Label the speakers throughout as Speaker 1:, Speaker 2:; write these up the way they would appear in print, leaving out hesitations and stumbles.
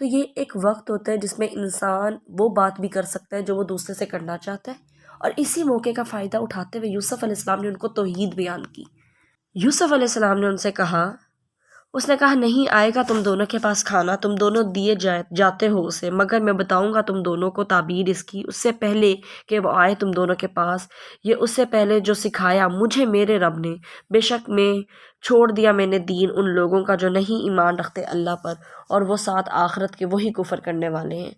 Speaker 1: تو یہ ایک وقت ہوتا ہے جس میں انسان وہ بات بھی کر سکتا ہے جو وہ دوسرے سے کرنا چاہتا ہے، اور اسی موقع کا فائدہ اٹھاتے ہوئے یوسف علیہ السلام نے ان کو توحید بیان کی۔ یوسف علیہ السلام نے ان سے کہا، اس نے کہا نہیں آئے گا تم دونوں کے پاس کھانا، تم دونوں دیے جاتے ہو اسے، مگر میں بتاؤں گا تم دونوں کو تعبیر اس کی اس سے پہلے کہ وہ آئے تم دونوں کے پاس، یہ اس سے پہلے جو سکھایا مجھے میرے رب نے، بے شک میں چھوڑ دیا میں نے دین ان لوگوں کا جو نہیں ایمان رکھتے اللہ پر، اور وہ ساتھ آخرت کے وہی کفر کرنے والے ہیں،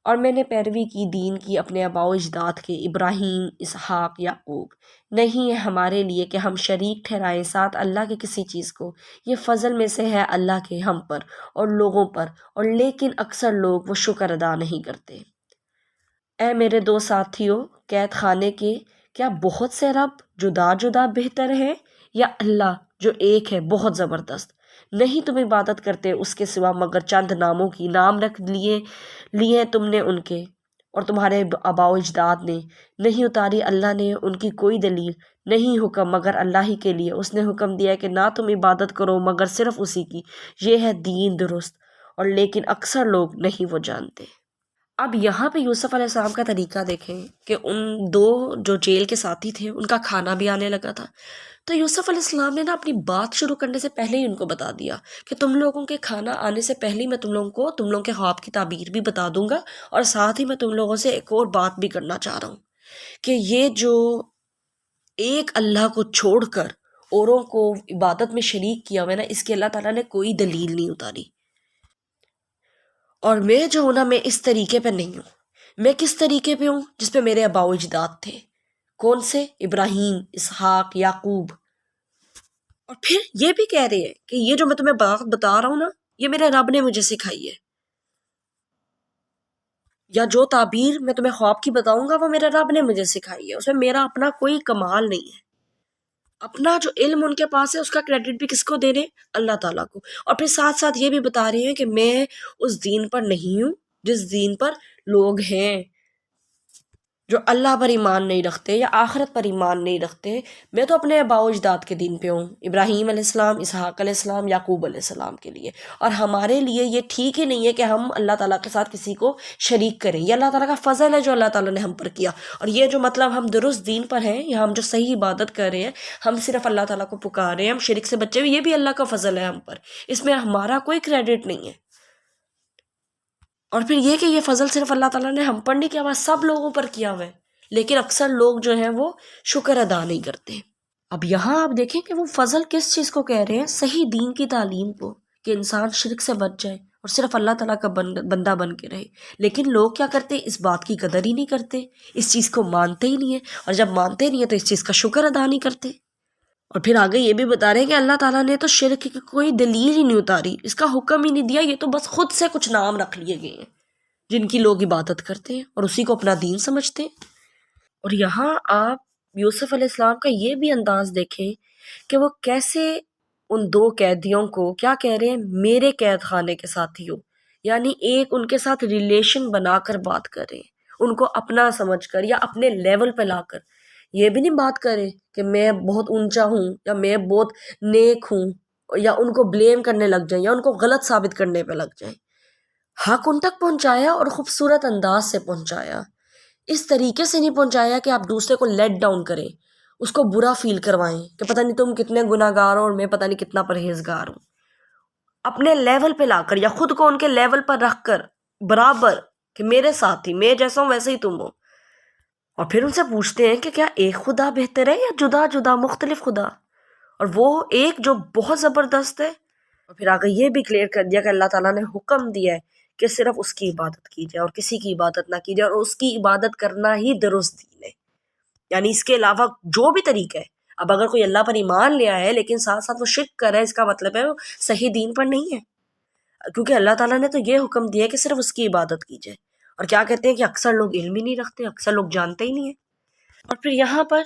Speaker 1: اور میں نے پیروی کی دین کی اپنے آباء و اجداد کے، ابراہیم، اسحاق، یعقوب۔ نہیں ہے ہمارے لیے کہ ہم شریک ٹھہرائیں ساتھ اللہ کے کسی چیز کو، یہ فضل میں سے ہے اللہ کے ہم پر اور لوگوں پر، اور لیکن اکثر لوگ وہ شکر ادا نہیں کرتے۔ اے میرے دو ساتھیوں قید خانے کے، کیا بہت سے رب جدا جدا بہتر ہے، یا اللہ جو ایک ہے بہت زبردست؟ نہیں تم عبادت کرتے اس کے سوا مگر چند ناموں کی، نام رکھ لیے تم نے ان کے اور تمہارے آباء و اجداد نے، نہیں اتاری اللہ نے ان کی کوئی دلیل، نہیں حکم مگر اللہ ہی کے لیے، اس نے حکم دیا کہ نہ تم عبادت کرو مگر صرف اسی کی، یہ ہے دین درست، اور لیکن اکثر لوگ نہیں وہ جانتے۔ اب یہاں پہ یوسف علیہ السلام کا طریقہ دیکھیں کہ ان دو جو جیل کے ساتھی تھے ان کا کھانا بھی آنے لگا تھا، تو یوسف علیہ السلام نے نا اپنی بات شروع کرنے سے پہلے ہی ان کو بتا دیا کہ تم لوگوں کے کھانا آنے سے پہلے ہی میں تم لوگوں کے خواب کی تعبیر بھی بتا دوں گا، اور ساتھ ہی میں تم لوگوں سے ایک اور بات بھی کرنا چاہ رہا ہوں کہ یہ جو ایک اللہ کو چھوڑ کر اوروں کو عبادت میں شریک کیا ہوا ہے نا، اس کے اللہ تعالیٰ نے کوئی دلیل نہیں اتاری، اور میں جو ہوں نا میں اس طریقے پہ نہیں ہوں۔ میں کس طریقے پہ ہوں؟ جس پہ میرے آباء و اجداد تھے۔ کون سے؟ ابراہیم، اسحاق، یعقوب۔ اور پھر یہ بھی کہہ رہے ہیں کہ یہ جو میں تمہیں بات بتا رہا ہوں نا، یہ میرے رب نے مجھے سکھائی ہے، یا جو تعبیر میں تمہیں خواب کی بتاؤں گا وہ میرے رب نے مجھے سکھائی ہے، اس میں میرا اپنا کوئی کمال نہیں ہے۔ اپنا جو علم ان کے پاس ہے اس کا کریڈٹ بھی کس کو دے رہے ہیں؟ اللہ تعالیٰ کو۔ اور پھر ساتھ ساتھ یہ بھی بتا رہے ہیں کہ میں اس دین پر نہیں ہوں جس دین پر لوگ ہیں جو اللہ پر ایمان نہیں رکھتے یا آخرت پر ایمان نہیں رکھتے۔ میں تو اپنے آباء و اجداد کے دین پہ ہوں، ابراہیم علیہ السلام، اسحاق علیہ السلام، یعقوب علیہ السلام کے لیے، اور ہمارے لیے یہ ٹھیک ہی نہیں ہے کہ ہم اللہ تعالیٰ کے ساتھ کسی کو شریک کریں۔ یہ اللہ تعالیٰ کا فضل ہے جو اللہ تعالیٰ نے ہم پر کیا، اور یہ جو مطلب ہم درست دین پر ہیں یا ہم جو صحیح عبادت کر رہے ہیں، ہم صرف اللہ تعالیٰ کو پکار رہے ہیں، ہم شرک سے بچے ہوئے، یہ بھی اللہ کا فضل ہے ہم پر، اس میں ہمارا کوئی کریڈٹ نہیں ہے۔ اور پھر یہ کہ یہ فضل صرف اللہ تعالیٰ نے ہم پر نہیں کیا ہوا، سب لوگوں پر کیا ہوا ہے، لیکن اکثر لوگ جو ہیں وہ شکر ادا نہیں کرتے۔ اب یہاں آپ دیکھیں کہ وہ فضل کس چیز کو کہہ رہے ہیں؟ صحیح دین کی تعلیم کو، کہ انسان شرک سے بچ جائے اور صرف اللہ تعالیٰ کا بندہ بن کے رہے۔ لیکن لوگ کیا کرتے؟ اس بات کی قدر ہی نہیں کرتے، اس چیز کو مانتے ہی نہیں ہیں، اور جب مانتے نہیں ہیں تو اس چیز کا شکر ادا نہیں کرتے۔ اور پھر آگے یہ بھی بتا رہے ہیں کہ اللہ تعالیٰ نے تو شرک کی کوئی دلیل ہی نہیں اتاری، اس کا حکم ہی نہیں دیا، یہ تو بس خود سے کچھ نام رکھ لیے گئے ہیں جن کی لوگ عبادت کرتے ہیں اور اسی کو اپنا دین سمجھتے ہیں۔ اور یہاں آپ یوسف علیہ السلام کا یہ بھی انداز دیکھیں کہ وہ کیسے ان دو قیدیوں کو کیا کہہ رہے ہیں؟ میرے قید خانے کے ساتھی ہو، یعنی ایک ان کے ساتھ ریلیشن بنا کر بات کر رہے ہیں، ان کو اپنا سمجھ کر یا اپنے لیول پہ لا کر، یہ بھی نہیں بات کرے کہ میں بہت اونچا ہوں یا میں بہت نیک ہوں، یا ان کو بلیم کرنے لگ جائیں یا ان کو غلط ثابت کرنے پہ لگ جائیں۔ حق ان تک پہنچایا اور خوبصورت انداز سے پہنچایا، اس طریقے سے نہیں پہنچایا کہ آپ دوسرے کو لیٹ ڈاؤن کریں، اس کو برا فیل کروائیں کہ پتہ نہیں تم کتنے گناہ گار ہو اور میں پتہ نہیں کتنا پرہیزگار ہوں۔ اپنے لیول پہ لا کر یا خود کو ان کے لیول پر رکھ کر برابر کہ میرے ساتھ ہی، میں جیسا ہوں ویسے ہی تم ہو۔ اور پھر ان سے پوچھتے ہیں کہ کیا ایک خدا بہتر ہے یا جدا جدا مختلف خدا؟ اور وہ ایک جو بہت زبردست ہے۔ اور پھر آگے یہ بھی کلیئر کر دیا کہ اللہ تعالیٰ نے حکم دیا ہے کہ صرف اس کی عبادت کی جائے اور کسی کی عبادت نہ کی جائے، اور اس کی عبادت کرنا ہی درست دین ہے، یعنی اس کے علاوہ جو بھی طریقہ ہے۔ اب اگر کوئی اللہ پر ایمان لیا ہے لیکن ساتھ ساتھ وہ شرک کر رہا ہے، اس کا مطلب ہے وہ صحیح دین پر نہیں ہے، کیونکہ اللہ تعالیٰ نے تو یہ حکم دیا ہے کہ صرف اس کی عبادت کی جائے۔ اور کیا کہتے ہیں کہ اکثر لوگ علم ہی نہیں رکھتے، اکثر لوگ جانتے ہی نہیں ہیں۔ اور پھر یہاں پر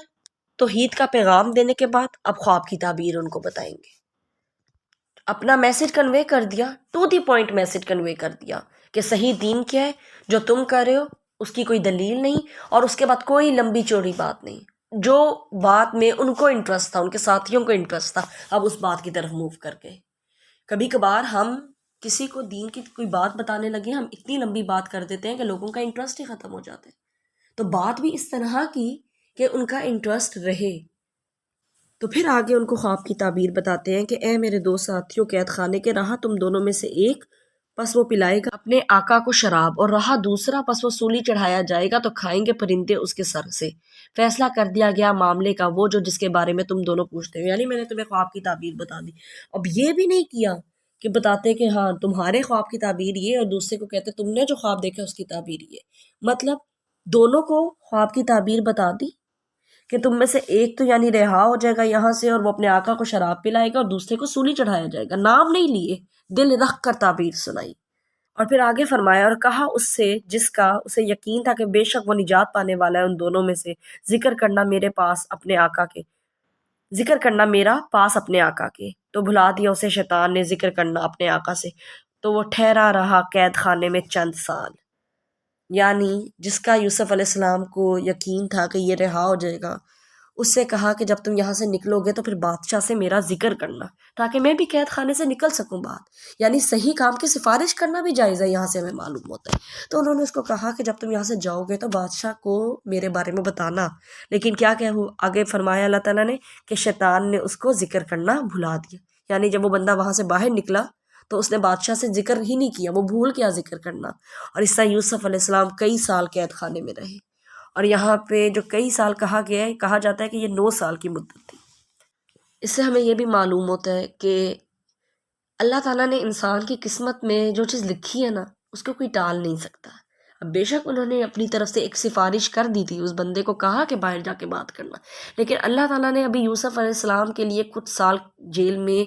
Speaker 1: توحید کا پیغام دینے کے بعد اب خواب کی تعبیر ان کو بتائیں گے۔ اپنا میسج کنوے کر دیا، to the point message convey کر دیا کہ صحیح دین کیا ہے، جو تم کر رہے ہو اس کی کوئی دلیل نہیں، اور اس کے بعد کوئی لمبی چوڑی بات نہیں، جو بات میں ان کو انٹرسٹ تھا، ان کے ساتھیوں کو انٹرسٹ تھا، اب اس بات کی طرف موو کر کے۔ کبھی کبھار ہم کسی کو دین کی کوئی بات بتانے لگے ہم اتنی لمبی بات کر دیتے ہیں کہ لوگوں کا انٹرسٹ ہی ختم ہو جاتا ہے. تو بات بھی اس طرح کی کہ ان کا انٹرسٹ رہے. تو پھر آگے ان کو خواب کی تعبیر بتاتے ہیں کہ اے میرے دو ساتھیوں، قید خانے کے رہا تم دونوں میں سے ایک، پس وہ پلائے گا اپنے آقا کو شراب، اور رہا دوسرا، پس وہ سولی چڑھایا جائے گا تو کھائیں گے پرندے اس کے سر سے. فیصلہ کر دیا گیا معاملے کا وہ جو جس کے بارے میں تم دونوں پوچھتے ہو. یعنی میں نے تمہیں خواب کی تعبیر بتا دی. اب یہ بھی نہیں کیا کہ بتاتے کہ ہاں تمہارے خواب کی تعبیر یہ، اور دوسرے کو کہتے تم نے جو خواب دیکھا اس کی تعبیر یہ. مطلب دونوں کو خواب کی تعبیر بتا دی کہ تم میں سے ایک تو یعنی رہا ہو جائے گا یہاں سے، اور وہ اپنے آقا کو شراب پلائے گا، اور دوسرے کو سولی چڑھایا جائے گا. نام نہیں لیے، دل رکھ کر تعبیر سنائی. اور پھر آگے فرمایا اور کہا اس سے جس کا اسے یقین تھا کہ بے شک وہ نجات پانے والا ہے ان دونوں میں سے، ذکر کرنا میرے پاس اپنے آقا کے، ذکر کرنا میرا پاس اپنے آقا کے. تو بھلا دیا اسے شیطان نے ذکر کرنا اپنے آقا سے، تو وہ ٹھہرا رہا قید خانے میں چند سال. یعنی جس کا یوسف علیہ السلام کو یقین تھا کہ یہ رہا ہو جائے گا، اس سے کہا کہ جب تم یہاں سے نکلو گے تو پھر بادشاہ سے میرا ذکر کرنا تاکہ میں بھی قید خانے سے نکل سکوں. یعنی صحیح کام کی سفارش کرنا بھی جائز ہے، یہاں سے ہمیں معلوم ہوتا ہے. تو انہوں نے اس کو کہا کہ جب تم یہاں سے جاؤ گے تو بادشاہ کو میرے بارے میں بتانا. لیکن کیا آگے فرمایا اللہ تعالیٰ نے کہ شیطان نے اس کو ذکر کرنا بھلا دیا. یعنی جب وہ بندہ وہاں سے باہر نکلا تو اس نے بادشاہ سے ذکر ہی نہیں کیا، وہ بھول گیا ذکر کرنا. اور اس طرح یوسف علیہ السلام کئی سال قید خانے میں رہے. اور یہاں پہ جو کئی سال کہا گیا ہے، کہا جاتا ہے کہ یہ 9 سال کی مدت تھی. اس سے ہمیں یہ بھی معلوم ہوتا ہے کہ اللہ تعالیٰ نے انسان کی قسمت میں جو چیز لکھی ہے نا، اس کو کوئی ٹال نہیں سکتا. اب بے شک انہوں نے اپنی طرف سے ایک سفارش کر دی تھی، اس بندے کو کہا کہ باہر جا کے بات کرنا، لیکن اللہ تعالیٰ نے ابھی یوسف علیہ السلام کے لیے کچھ سال جیل میں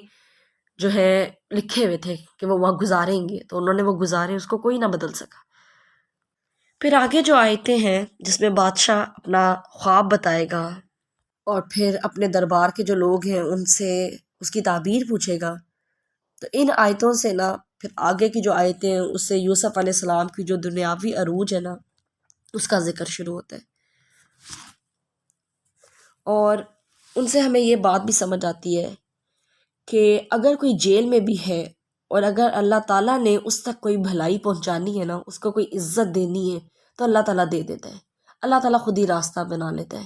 Speaker 1: جو ہے لکھے ہوئے تھے کہ وہ وہاں گزاریں گے، تو انہوں نے وہ گزارے، اس کو کوئی نہ بدل سکا. پھر آگے جو آیتیں ہیں جس میں بادشاہ اپنا خواب بتائے گا اور پھر اپنے دربار کے جو لوگ ہیں ان سے اس کی تعبیر پوچھے گا، تو ان آیتوں سے نا پھر آگے کی جو آیتیں ہیں اس سے یوسف علیہ السلام کی جو دنیاوی عروج ہے نا اس کا ذکر شروع ہوتا ہے. اور ان سے ہمیں یہ بات بھی سمجھ آتی ہے کہ اگر کوئی جیل میں بھی ہے اور اگر اللہ تعالیٰ نے اس تک کوئی بھلائی پہنچانی ہے نا، اس کو کوئی عزت دینی ہے تو اللہ تعالیٰ دے دیتا ہے. اللہ تعالیٰ خود ہی راستہ بنا لیتا ہے.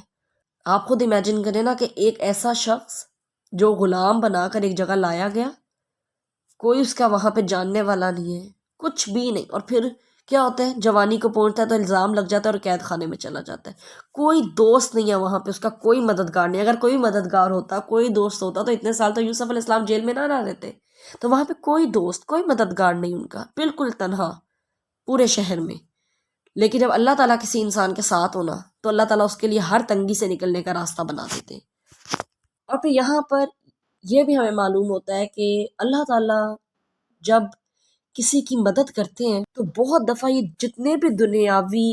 Speaker 1: آپ خود امیجن کریں نا کہ ایک ایسا شخص جو غلام بنا کر ایک جگہ لایا گیا، کوئی اس کا وہاں پہ جاننے والا نہیں ہے، کچھ بھی نہیں، اور پھر کیا ہوتا ہے جوانی کو پہنچتا ہے تو الزام لگ جاتا ہے اور قید خانے میں چلا جاتا ہے. کوئی دوست نہیں ہے وہاں پہ، اس کا کوئی مددگار نہیں. اگر کوئی مددگار ہوتا، کوئی دوست ہوتا تو اتنے سال تو یوسف علیہ السلام جیل میں نہ رہتے. تو وہاں پہ کوئی دوست، کوئی مددگار نہیں ان کا، بالکل تنہا پورے شہر میں. لیکن جب اللہ تعالیٰ کسی انسان کے ساتھ ہونا تو اللہ تعالیٰ اس کے لیے ہر تنگی سے نکلنے کا راستہ بنا دیتے ہیں. اور پھر یہاں پر یہ بھی ہمیں معلوم ہوتا ہے کہ اللہ تعالیٰ جب کسی کی مدد کرتے ہیں تو بہت دفعہ یہ جتنے بھی دنیاوی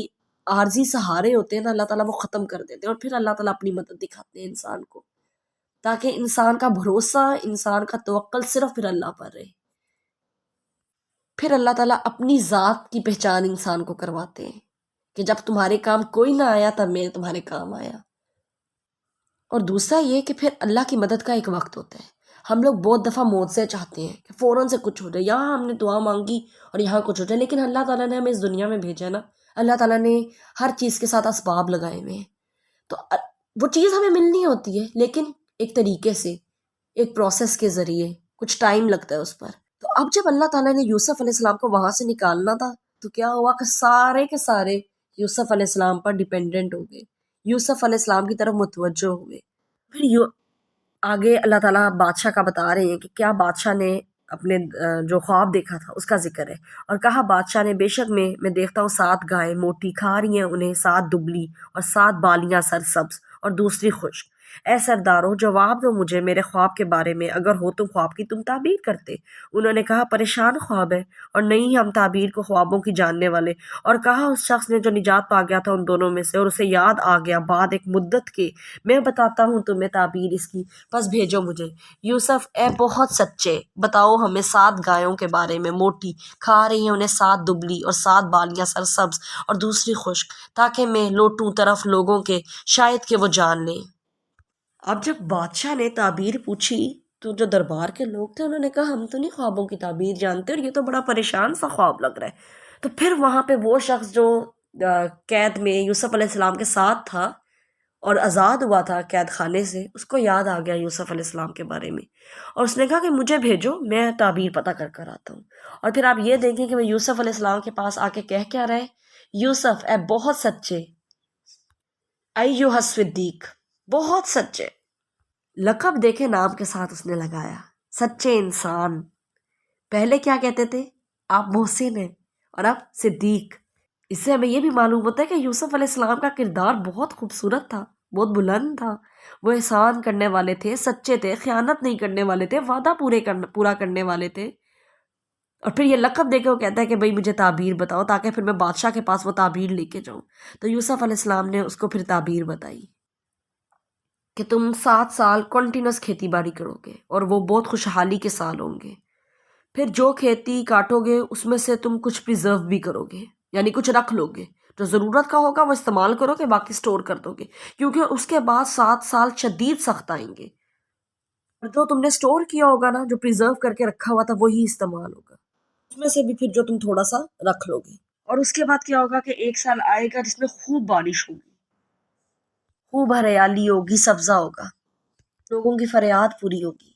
Speaker 1: عارضی سہارے ہوتے ہیں نا، اللہ تعالیٰ وہ ختم کر دیتے ہیں، اور پھر اللہ تعالیٰ اپنی مدد دکھاتے ہیں انسان کو، تاکہ انسان کا بھروسہ، انسان کا توکل صرف پھر اللہ پر رہے. پھر اللہ تعالیٰ اپنی ذات کی پہچان انسان کو کرواتے ہیں کہ جب تمہارے کام کوئی نہ آیا تب میں تمہارے کام آیا. اور دوسرا یہ کہ پھر اللہ کی مدد کا ایک وقت ہوتا ہے. ہم لوگ بہت دفعہ معجزے چاہتے ہیں کہ فوراً سے کچھ ہو جائے، یہاں ہم نے دعا مانگی اور یہاں کچھ ہو جائے، لیکن اللہ تعالیٰ نے ہمیں اس دنیا میں بھیجا ہے نا، اللہ تعالیٰ نے ہر چیز کے ساتھ اسباب لگائے ہوئے ہیں. تو وہ چیز ہمیں ملنی ہوتی ہے، لیکن ایک طریقے سے، ایک پروسیس کے ذریعے، کچھ ٹائم لگتا ہے اس پر. تو اب جب اللہ تعالیٰ نے یوسف علیہ السلام کو وہاں سے نکالنا تھا تو کیا ہوا کہ سارے کے سارے یوسف علیہ السلام پر ڈیپینڈنٹ ہو گئے، یوسف علیہ السلام کی طرف متوجہ ہوئے. پھر آگے اللہ تعالیٰ بادشاہ کا بتا رہے ہیں کہ کیا بادشاہ نے اپنے جو خواب دیکھا تھا اس کا ذکر ہے. اور کہا بادشاہ نے بے شک میں دیکھتا ہوں 7 گائے موٹی کھا رہی ہیں انہیں، 7 دبلی اور 7 بالیاں سرسبز اور دوسری خشک. اے سردارو جواب دو مجھے میرے خواب کے بارے میں، اگر ہو تم خواب کی تم تعبیر کرتے. انہوں نے کہا پریشان خواب ہے اور نہیں ہم تعبیر کو خوابوں کی جاننے والے. اور کہا اس شخص نے جو نجات پا گیا تھا ان دونوں میں سے اور اسے یاد آ گیا بعد ایک مدت کے، میں بتاتا ہوں تمہیں تعبیر اس کی، پس بھیجو مجھے. یوسف اے بہت سچے، بتاؤ ہمیں 7 گایوں کے بارے میں، موٹی کھا رہی ہیں انہیں، 7 دبلی اور 7 بالیاں سرسبز اور دوسری خشک، تاکہ میں لوٹوں طرف لوگوں کے، شاید کہ وہ جان لیں. اب جب بادشاہ نے تعبیر پوچھی تو جو دربار کے لوگ تھے انہوں نے کہا ہم تو نہیں خوابوں کی تعبیر جانتے اور یہ تو بڑا پریشان سا خواب لگ رہا ہے. تو پھر وہاں پہ وہ شخص جو قید میں یوسف علیہ السلام کے ساتھ تھا اور آزاد ہوا تھا قید خانے سے، اس کو یاد آ گیا یوسف علیہ السلام کے بارے میں، اور اس نے کہا کہ مجھے بھیجو، میں تعبیر پتہ کر آتا ہوں. اور پھر آپ یہ دیکھیں کہ وہ یوسف علیہ السلام کے پاس آ کے کہہ کیا رہے، یوسف اے بہت سچے، ایھا الصدیق، بہت سچے. لقب دیکھے نام کے ساتھ اس نے لگایا، سچے انسان. پہلے کیا کہتے تھے، آپ محسن ہیں اور آپ صدیق. اس سے ہمیں یہ بھی معلوم ہوتا ہے کہ یوسف علیہ السلام کا کردار بہت خوبصورت تھا، بہت بلند تھا. وہ احسان کرنے والے تھے، سچے تھے، خیانت نہیں کرنے والے تھے، وعدہ پورا کرنے والے تھے. اور پھر یہ لقب دے کے وہ کہتا ہے کہ بھئی مجھے تعبیر بتاؤ تاکہ پھر میں بادشاہ کے پاس وہ تعبیر لے کے جاؤں. تو یوسف علیہ السلام نے اس کو پھر تعبیر بتائی کہ تم 7 سال کنٹینس کھیتی باڑی کرو گے اور وہ بہت خوشحالی کے سال ہوں گے. پھر جو کھیتی کاٹو گے اس میں سے تم کچھ پریزرو بھی کرو گے، یعنی کچھ رکھ لو گے، جو ضرورت کا ہوگا وہ استعمال کرو گے، باقی سٹور کر دو گے، کیونکہ اس کے بعد 7 سال شدید سخت آئیں گے. اور جو تم نے سٹور کیا ہوگا نا، جو پریزرو کر کے رکھا ہوا تھا، وہی استعمال ہوگا، اس میں سے بھی پھر جو تم تھوڑا سا رکھ لو گے. اور اس کے بعد کیا ہوگا کہ 1 سال آئے گا جس میں خوب بارش ہوگی، خوب ہریالی ہوگی، سبزہ ہوگا، لوگوں کی فریاد پوری ہوگی.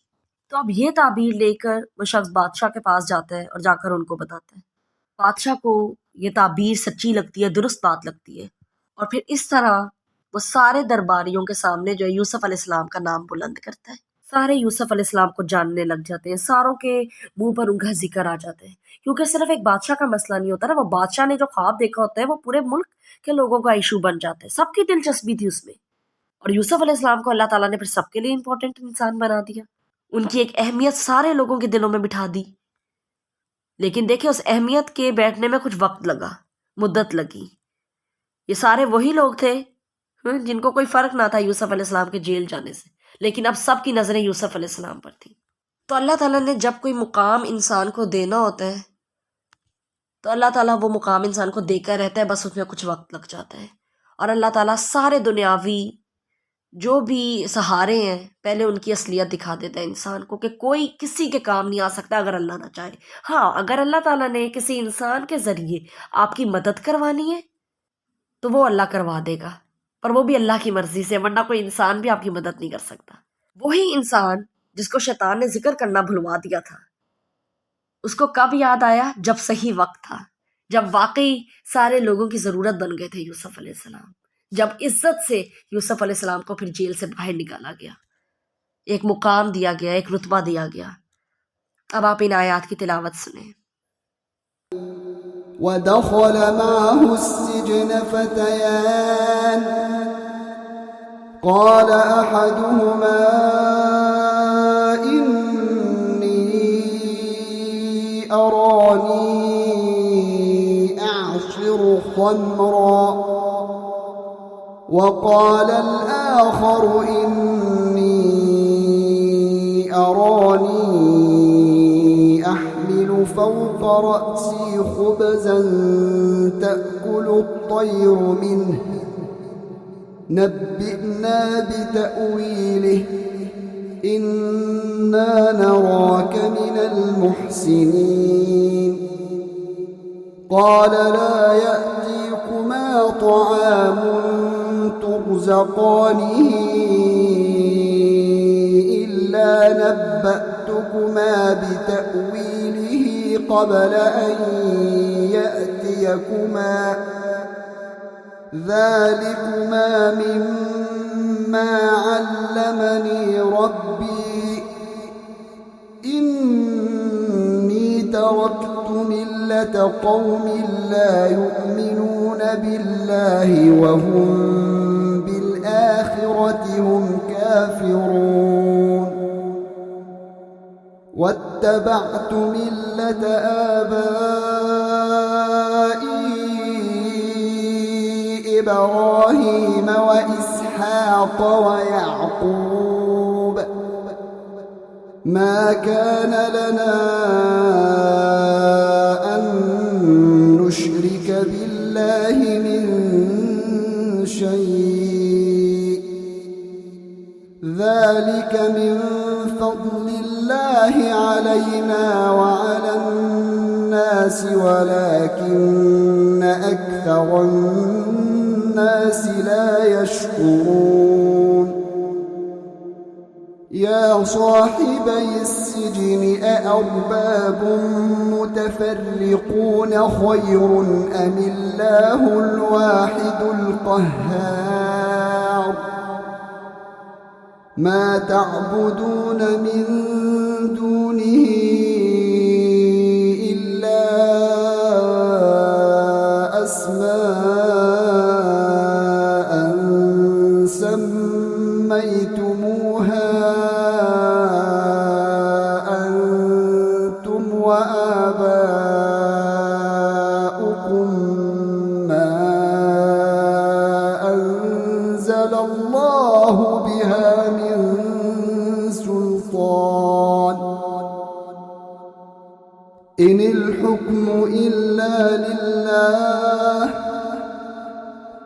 Speaker 1: تو اب یہ تعبیر لے کر وہ شخص بادشاہ کے پاس جاتا ہے اور جا کر ان کو بتاتا ہے. بادشاہ کو یہ تعبیر سچی لگتی ہے، درست بات لگتی ہے، اور پھر اس طرح وہ سارے درباریوں کے سامنے جو ہے یوسف علیہ السلام کا نام بلند کرتا ہے. سارے یوسف علیہ السلام کو جاننے لگ جاتے ہیں، ساروں کے منہ پر ان کا ذکر آ جاتا ہے، کیونکہ صرف ایک بادشاہ کا مسئلہ نہیں ہوتا نا، وہ بادشاہ نے جو خواب دیکھا ہوتا ہے وہ پورے ملک کے لوگوں کا ایشو بن جاتا ہے، سب کی دلچسپی تھی اس میں. اور یوسف علیہ السلام کو اللہ تعالیٰ نے پھر سب کے لیے امپورٹنٹ انسان بنا دیا، ان کی ایک اہمیت سارے لوگوں کے دلوں میں بٹھا دی. لیکن دیکھیں اس اہمیت کے بیٹھنے میں کچھ وقت لگا، مدت لگی. یہ سارے وہی لوگ تھے جن کو کوئی فرق نہ تھا یوسف علیہ السلام کے جیل جانے سے، لیکن اب سب کی نظریں یوسف علیہ السلام پر تھیں. تو اللہ تعالیٰ نے جب کوئی مقام انسان کو دینا ہوتا ہے تو اللہ تعالیٰ وہ مقام انسان کو دے کر رہتا ہے، بس اس میں کچھ وقت لگ جاتا ہے. اور اللہ تعالیٰ سارے دنیاوی جو بھی سہارے ہیں پہلے ان کی اصلیت دکھا دیتا ہے انسان کو، کہ کوئی کسی کے کام نہیں آ سکتا اگر اللہ نہ چاہے. ہاں، اگر اللہ تعالیٰ نے کسی انسان کے ذریعے آپ کی مدد کروانی ہے تو وہ اللہ کروا دے گا، پر وہ بھی اللہ کی مرضی سے، ورنہ کوئی انسان بھی آپ کی مدد نہیں کر سکتا. وہی انسان جس کو شیطان نے ذکر کرنا بھلوا دیا تھا، اس کو کب یاد آیا؟ جب صحیح وقت تھا، جب واقعی سارے لوگوں کی ضرورت بن گئے تھے یوسف علیہ السلام، جب عزت سے یوسف علیہ السلام کو پھر جیل سے باہر نکالا گیا، ایک مقام دیا گیا، ایک رتبہ دیا گیا. اب آپ ان آیات کی تلاوت سنیں.
Speaker 2: وَدَخَلَ مَعَهُ السِّجْنَ فَتَيَانِ قَالَ أَحَدُهُمَا إِنِّي أَرَانِي أَعْصِرُ خَمْرًا وقال الآخر إني أراني أحمل فوق رأسي خبزا تأكل الطير منه نبئنا بتأويله إنا نراك من المحسنين قال لا يأتيكما طعام ترزقانه إلا نبأتكما بتأويله قبل أن يأتيكما ذلكما مما علمني ربي إني تركت ملة قوم لا يؤمنون بالله وهم بالآخرة هم كافرون واتبعت ملة آبائي إبراهيم وإسحاق ويعقوب ما كان لنا أن نشرك بالله من شيء ذلك من فضل الله علينا وعلى الناس ولكن أكثر الناس لا يشكرون يا صاحبي السجن أأرباب متفرقون خير أم الله الواحد القهار ما تعبدون من دونه إلا أسماء سميتموها أنتم وآباؤكم ما أنزل الله بها من سلطان إن الحكم إلا لله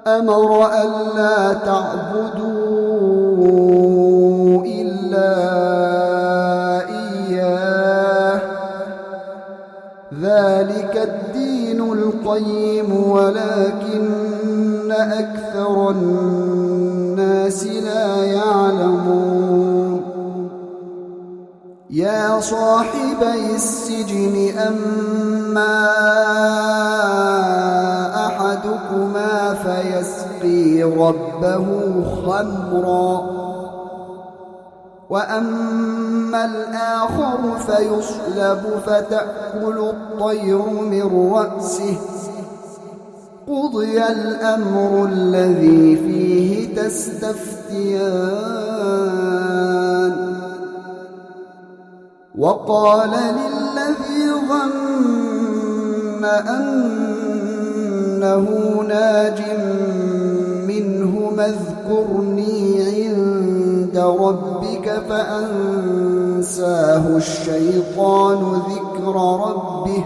Speaker 2: أمر ألا تعبدوا إلا إياه ذلك الدين القيم ولكن أكثر الناس لا يعلمون يا صاحبي السجن أما أحدكما فيسقي ربه خمرا وأما الآخر فيصلب فتأكل الطير من رأسه قضي الأمر الذي فيه تستفتيان وقال للذي ظن أنه ناج منهما اذكرني عند ربك فأنساه الشيطان ذكر ربه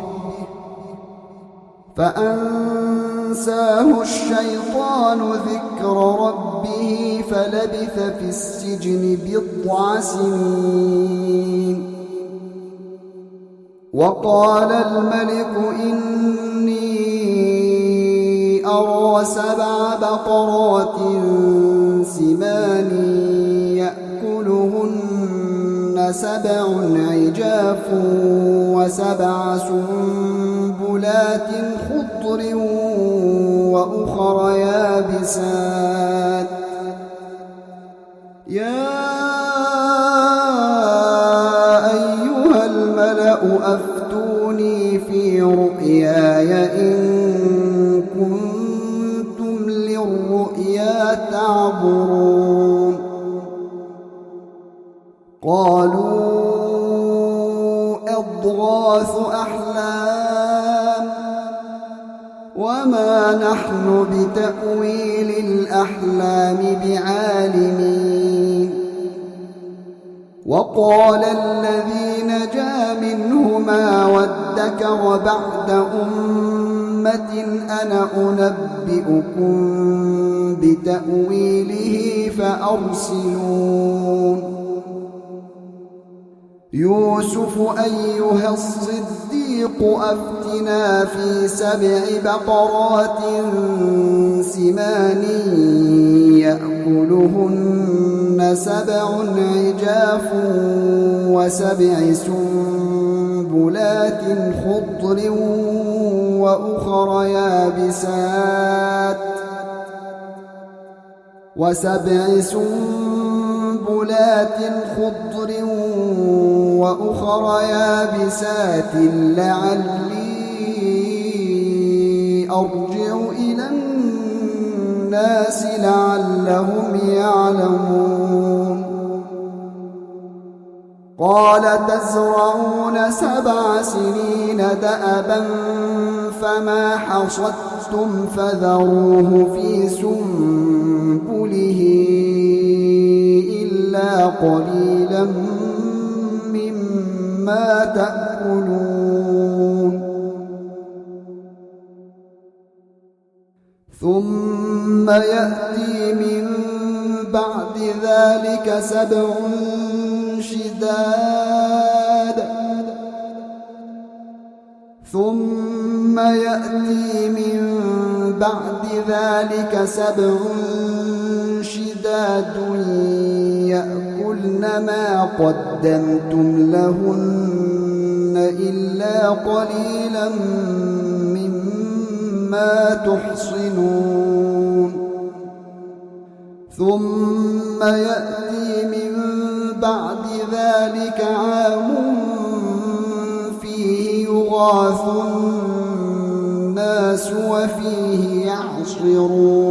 Speaker 2: فلبث في السجن 9 سنين وقال الملك إني أرى 7 بقرات سمان يأكلهن 7 عجاف و7 سنبلات خضر وأخر يابسات يا أيها الملأ أفتوني في رؤياي إن كنتم للرؤيا تعبرون قالوا أضغاث أحلام وما نحن بتأويل الأحلام بعالمين وقال الذي نجا منهما وادكر بعد أمة أنا أنبئكم بتأويله فأرسلون يوسف أيها الصديق أفتنا في 7 بقرات سمان يأكلهن 7 عجاف و7 سنبلات خضر وأخر يابسات و7 سنبلات خضر وأخر يابسات لعلي أرجع إلى الناس لعلهم يعلمون قال تزرعون 7 سنين دأبا فما حصدتم فذروه في سنبله إلا قليلا مما تأكلون ثم يأتي من بعد ذلك 7 شداد ثم يأتي من بعد ذلك 7 شداد يأكلن ما قدمتم لهن إلا قليلا مما تحصنون ثم يأتي من بعد ذلك عام فيه يغاث الناس وفيه يعصرون